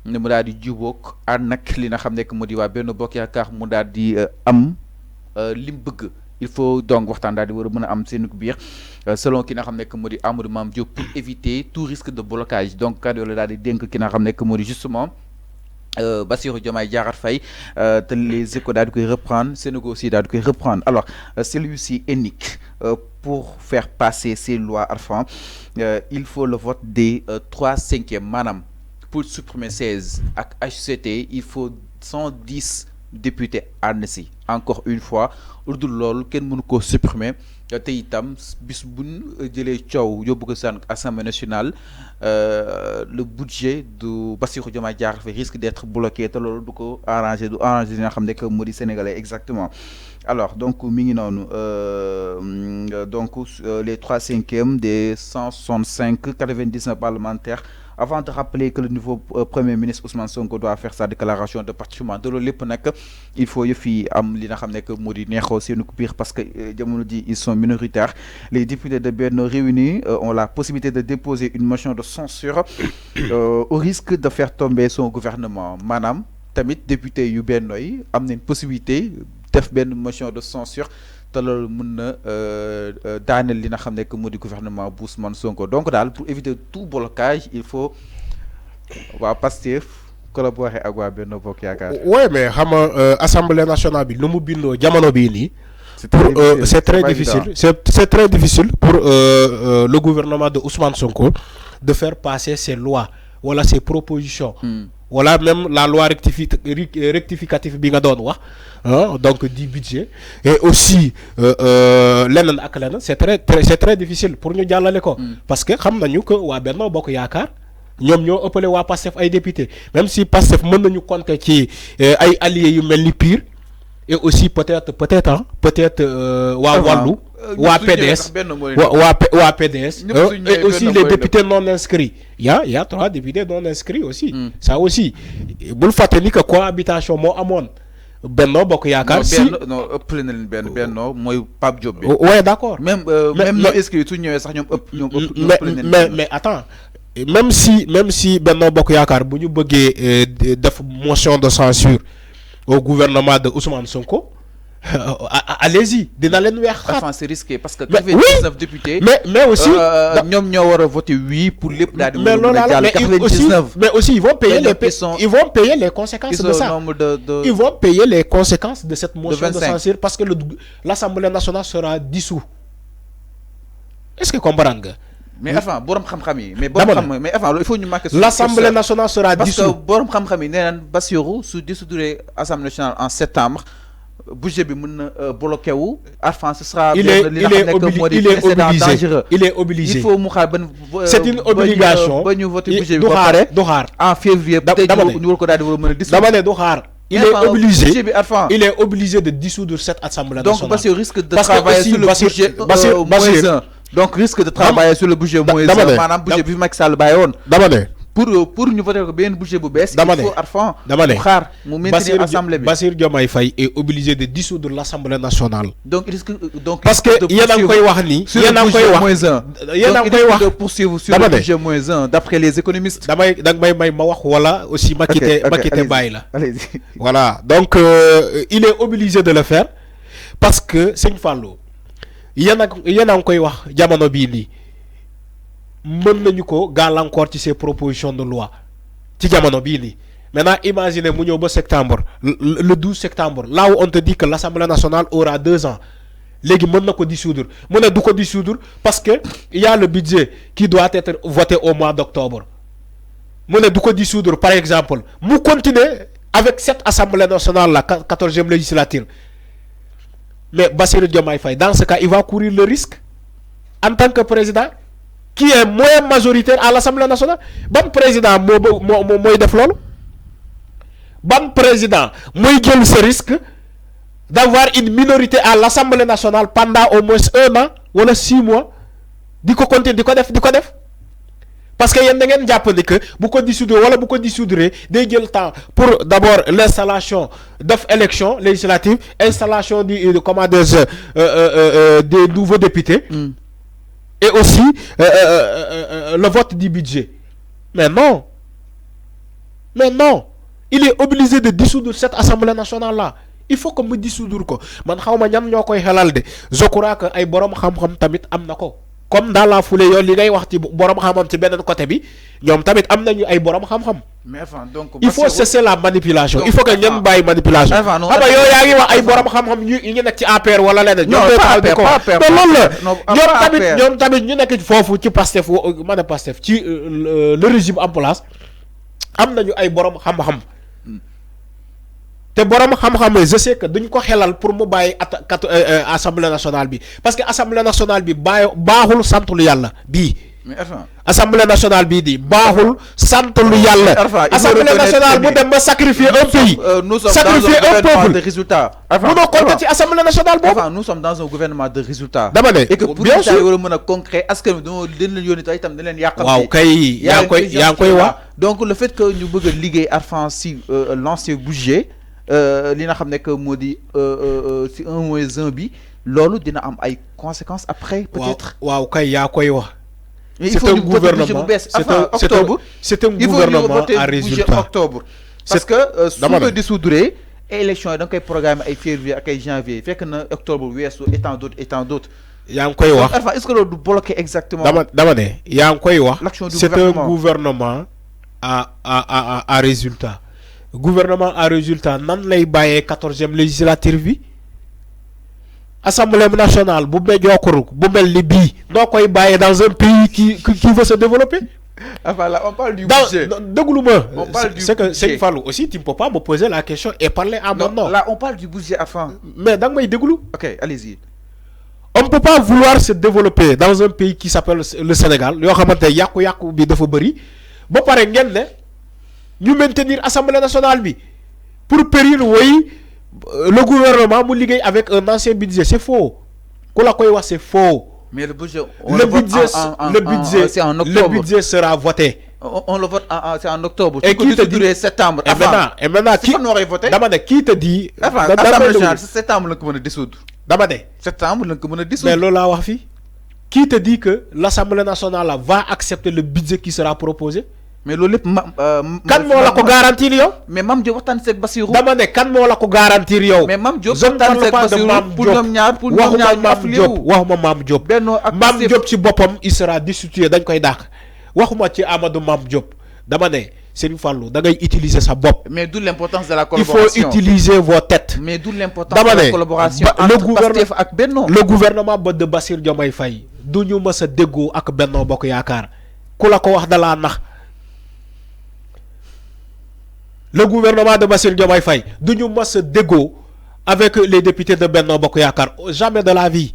ne mu daal di jubóog ànd nag li nga xam ne que moo di waa Benno Bokk Yaakaar mu daal di am lim bëgg. Il faut donc waxtaan daal di war a mën a am seen biir selon ki nga xam ne que moo di Amadou Mame Diop pour éviter tout risque de blocage donc kàddu la daal di dénk ki nga xam ne que moo di justement Bassirou Diomaye Diakhar Faye te les Échos daal di koy reprendre Sénégal aussi daal di koy reprendre alors celui-ci est unique pour faire passer ces lois Arfan il faut le vote des 3/5 maanaam pour supprimer 16 ak HCT il faut 110 députés ànd si encore une fois lu dul loolu kenn mënu koo supprimer te itam bis buñ jëlee coow yóbbu ko sànq Assemblée nationale le budget du Bassirou Diomaye Diakhar Faye risque d'être bloqué te loolu du ko arrangé du arrangé li nga xam ne que moo di sénégalais exactement alors donc mi ngi noonu donc les 3/5 des 165 99 parlementaires. Avant de rappeler que le nouveau Premier ministre Ousmane Sonko doit faire sa déclaration de patrimoine de loolu lépp nag il faut yëf yi am li nga xam ne que moo di neexoo seenu biir parce que jamono ji ils sont minoritaires les députés de Benno réunis ont la possibilité de déposer une motion de censure au risque de faire tomber son gouvernement maanaam tamit député yu Benno yi am nañ possibilité def benn motion de censure te loolu mën na daaneel li nga xam ne que moo di gouvernement bu Ousmane Sonko donc daal pour éviter tout blocage il faut waa Pastef collaborer ak waa Benno Bokk Yaakaar. ouais mais xam nga assemblée nationale bi nu mu bindoo jamono bii nii. c'est très difficile c'est très difficile pour le gouvernement de Ousmane Sonko de faire passer ses lois wala ses propositions. Voilà même la loi rectificative bi nga doon wax donc du budget et aussi leneen ak leneen c'est très difficile pour ñu jàllale ko parce que xam nañu que waa Benno Bokk Yaakaar ñoom ñoo ëppale waa Pastef ay député même si Pastef mën nañu compter ci ay alliés yu mel ni PUR et aussi peut-être waa Wallu waa PDS waa PDS et aussi les députés non inscrits y a 3 députés non inscrits aussi ça aussi bul fàtte ni que cohabitation moo amoon Benno Bokk Yaakaar si non ëppale na leen Benno mooy Pape Diop bi ouais d'accord même non inscrits su ñëwee sax mais attends même si Benno Bokk Yaakaar bu ñu bëggee def motion de censure au gouvernement de Ousmane Sonko allez-y dina leen weex xaat c'est risqué parce que 99 députés mais aussi ñoom ñoo war a voter oui pour lépp daal di mais loolu mais aussi ils vont payer les conséquences de ça ils vont payer les conséquences de cette motion de censure parce que l'Assemblée nationale sera dissous est-ce que comprendre nga mais enfin borom xam-xam yi mais enfin il faut ñu marquer l'Assemblée nationale sera dissous parce que borom xam-xam yi nee naan Bassirou su dissoudre Assemblée nationale en septembre budget bi mën na bloqué wu Arfan ce sera il est obligé il faut mu xaar ban c'est une obligation ba ñu voter budget bi ba pare du xaar en février peut-être ñu war ko daal di war a mën a dissoudre dama ne du xaar il est obligé de dissoudre cette Assemblée nationale donc Bassirou risque de travailler sur le budget moins 1 donc risque de travailler sur le budget moins 1 maanaam budget bi Macky Sall bàyyi woon dama ne pour ñu voter ko benn budget bu bees il faut Arfan mu xaar mu maintenir assemblée bi Bassirou Diomaye Faye est obligé de dissoudre l'Assemblée nationale donc risque parce que yéen a ngi koy wax ni yéen a ngi koy wax yéen a ngi koy wax de poursuivre sur le budget moins 1 d'après les économistes danga may ma wax wala aussi ma quitté bàyyi la voilà donc il est obligé de le faire parce que Sëñ Fallou yéen a ngi koy wax jamono bii nii mën nañu ko gàllankoor ci ces propositions de loi ci jamono bii nii maintenant imaginez mu ñëw ba septembre le 12 septembre là où on te dit que l'Assemblée nationale aura 2 ans léegi mën na ko dissoudre mu ne du ko dissoudre parce que il y a le budget qui doit être voté au mois d'octobre mu ne du ko dissoudre par exemple mu continuer avec cette Assemblée nationale la 14e législature mais Bassirou Diomaye Faye dans ce cas il va courir le risque en tant que président qui est moins majoritaire à l'Assemblée nationale ban président mooy def loolu ban président mooy jël ce risque d'avoir une minorité à l'Assemblée nationale pendant au moins 1 an wala 6 mois di ko continuer di ko def parce que yéen da ngeen jàpp ni que bu ko dissoudre wala bu ko dissoudre day jël temps pour d'abord l'installation def élection législative installation des nouveaux députés et aussi le vote du budget mais non Mais non, il est obligé de dissoudre cette assemblée nationale là. Il faut que me dissoudre ko. Man xawma ñam ñokoy xelal de. Je crois que ay borom xam-xam tamit am nako. Comme dans la foulée yow li ngay wax ci borom xam-xam ci benen côté bi, ñom tamit am nañu ay borom xam-xam. Mais enfin donc il faut cesser la manipulation. Donc, il faut que ñen baye manipulation. Xam nga yow yaangi wax ay borom xam-xam ñu nek ci APR wala leneen. Non, mais loolu ñom tamit ñu nek fofu ci Pastef mané Pastef ci le régime en place am nañu ay borom xam-xam. Te borom xam-xam je sais que duñ ko xelal pour mu baye assemblée nationale bi parce que assemblée nationale bi baaxul santul yalla bi. Mais enfin assemblée nationale bi di baaxul santul yalla. Assemblée nationale bu dem ba sacrifier un pays. Nous sommes sacrifier dans un un gouvernement peuple de résultats. Nous non compter ci assemblée nationale boobu. Enfin nous sommes dans un gouvernement de résultats. Dama ne et que pour bien sûr war a mën a concret askan wi dañoo leen yónni itam dañ leen yàqal. waaw kay yaa ngi koy wax. Donc le fait que ñu bëgg a liggéey Arfan si lancer budget li nga xam ne que moo di si 1-1 bi loolu dina am ay conséquences après peut-être. waaw kay yaa koy wax. C'est un gouvernement c'est un gouvernement à résultat octobre parce que su nga dissoudre élection yi da nga koy programme ay février ak ay janvier fekk na octobre weesu et tant d'autres yaa ngi koy wax est-ce que loolu du bloquer exactement. dama ne yaa ngi koy wax. c'est un gouvernement à résultat. Gouvernement à résultat nan lay bàyyee 14e législature bi. Assemblée nationale bu médiocre bu mel ni bii noo koy bàyyee dans un pays qui veut se développer. Enfin là on parle du budget. On parle du c'est que Seigne Fallou aussi tu ne peux pas me poser la question et parler à mon nom. Là on parle du budget enfin. Mais da nga may déglu. Ok allez-y. On ne peut pas vouloir se développer dans un pays qui s'appelle le Sénégal yoo xamante yàqu-yàqu bi dafa bëri ba pare ngeen ne ñu maintenir assemblée nationale bi pour périr woy le gouvernement mu liggéey avec un ancien budget c'est faux ku la koy wax c'est faux. Mais le budget c'est en octobre. Le budget sera voté. On le vote c'est en octobre. Et qui te dit septembre. Et maintenant qui on aurait voté. Dama ne qui te dit. Assemblée générale septembre la ko mën a dissoudre. Dama ne septembre la ko mën a dissoudre. Mais loolu laa wax fii. Qui te dit que l'Assemblée nationale va accepter le budget qui sera proposé. Mais loolu lépp kan moo la ko garantir yow. mais Mame Diop waxtaan seeg Bassirou. dama ne kan moo la ko garantir yow. mais Mame Diop waxtaan seeg Bassirou pour ñoom ñaar ñu affilié wu. waxuma Mame Diop. Benno ak Mame Diop ci boppam il sera destitué dañ koy dàq. waxuma ci Amadou Mame Diop dama ne Serigne Fallou da ngay utiliser sa bopp. mais d'où l'importance de la collaboration. Il faut utiliser vos têtes. mais d'où l'importance de la collaboration entre Pastef ak Benno. Le gouvernement de Bassirou Diomaye Faye du ñu mës a déggoo ak Benno Bokk Yaakaar ku la ko wax da laa nax. Le gouvernement de Bassirou Diomaye Faye du ñu mës a déggoo avec les députés de Benno Bokk Yaakaar jamais de la vie.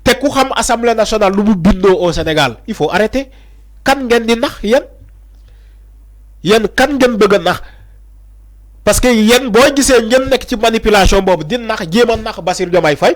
Te ku xam assemblée nationale lu mu bindoo au Sénégal il faut arrêter. Kan ngeen di nax yéen kan ngeen bëgg a nax parce que yéen boo gisee ngeen nekk ci manipulation boobu di nax jéem a nax Bassirou Diomaye Faye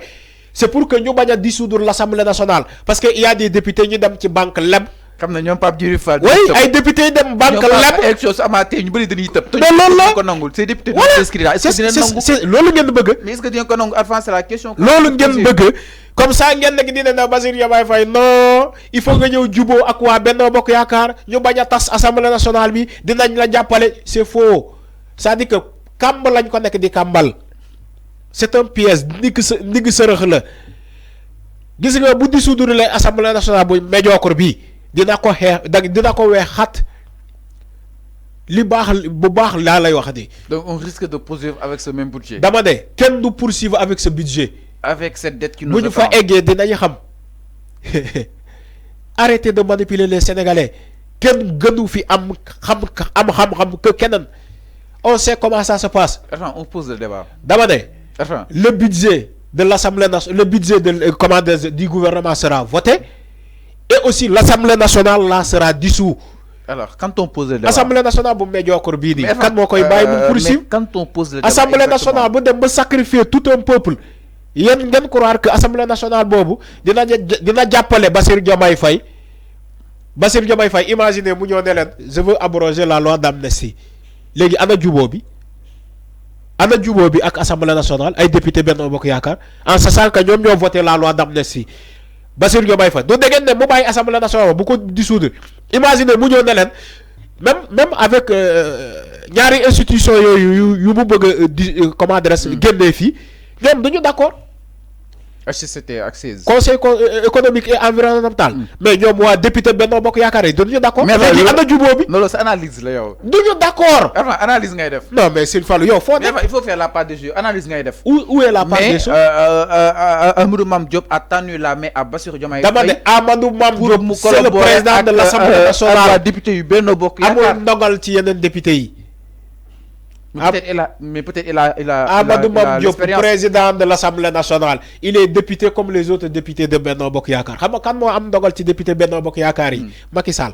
c'est pour que ñu bañ a dissoudre l'Assemblée nationale parce que il y a des députés ñu dem ci banque leb. xam na ñoom Pape Djibril Fall. oui ay députés dem banque leb. élection su amaatee ñu bëri dañuy tëb. mais loolu la ko nangul ces députés dañuy inscrire est-ce que dinañ nangu c'est loolu ngeen bëgg. mais est-ce que dinañ ko nangu Arfan c'est la question. loolu ngeen bëgg comme ça ngeen nekk dina na Bassirou Diomaye Faye non il faut nga ñëw juboo ak waa Benno Bokk Yaakaar ñu bañ a tas assemblée nationale bi dinañ la jàppale c'est faux c'est-à-dire que kàmb lañ ko nekk di kàmbal c'est un piège ndigg sërëx la gis nga bu dissoudre l'Assemblée nationale bu médiocre bi dina ko xeex dina ko weex xat li baax bu baax laa lay wax di. Donc on risque de poursuivre avec ce même budget. dama ne kenn du poursuivre avec ce budget. Avec cette dette qui nous bu ñu fa eggee dinañu xam arrêtez de manipuler les Sénégalais kenn gënu fi am xam-xam que keneen on sait comment ça se passe. Attends, on pose le débat. dama ne. Attends. Le budget de l'Assemblée nationale, le budget du gouvernement sera voté et aussi l'Assemblée nationale là sera dissous. Alors, quand on pose le débat. Assemblée nationale bu médiocre bii nii. kan moo koy bàyyi mu poursuivre. Quand on pose le débat. Assemblée nationale bu dem ba sacrifier tout un peuple. yéen ngeen croire que Assemblée nationale boobu dina jàppale Bassirou Diomaye Faye. Bassirou Diomaye Faye imaginez mu ñëw ne leen je veux abroger la loi d'amnistie léegi ana juboo bi ak Assemblée nationale ay député Benno Bokk Yaakaar en sachant que ñoom ñoo voté la loi d'amnistie Bassirou Diomaye Faye du dégg ne mu bàyyi Assemblée nationale bu ko dissoudre imaginez mu ñëw ne leen même avec ñaari institution yu bu bëgg comment adresse génnee fii ñoom duñu d'accord. HCCT accès conseil économique et environnemental. mais ñoom waa député Benno Bokk Yaakaar yi duñu d'accord. mais léegi ana jubóo bi. non c'est analyse la yow. duñu d'accord. analyse ngay def. non mais Serigne Fallou yow foo nekk. il faut faire la part des jeux analyse ngay def. où est la part des choses. mais Amadou Mame Diop a tendu la main à Bassirou Diomaye Faye. dama ne Amadou Mame Diop c'est le président de l'Assemblée nationale. ak député yu Benno Bokk Yaakaar. amul ndogal ci yeneen député yi. peut-être il a Amadou Mame Diop président de l'Assemblée nationale il est député comme les autres députés de Benno Bokk Yaakaar xam nga kan moo am ndogal ci député Benno Bokk Yaakaar yi. Macky Sall.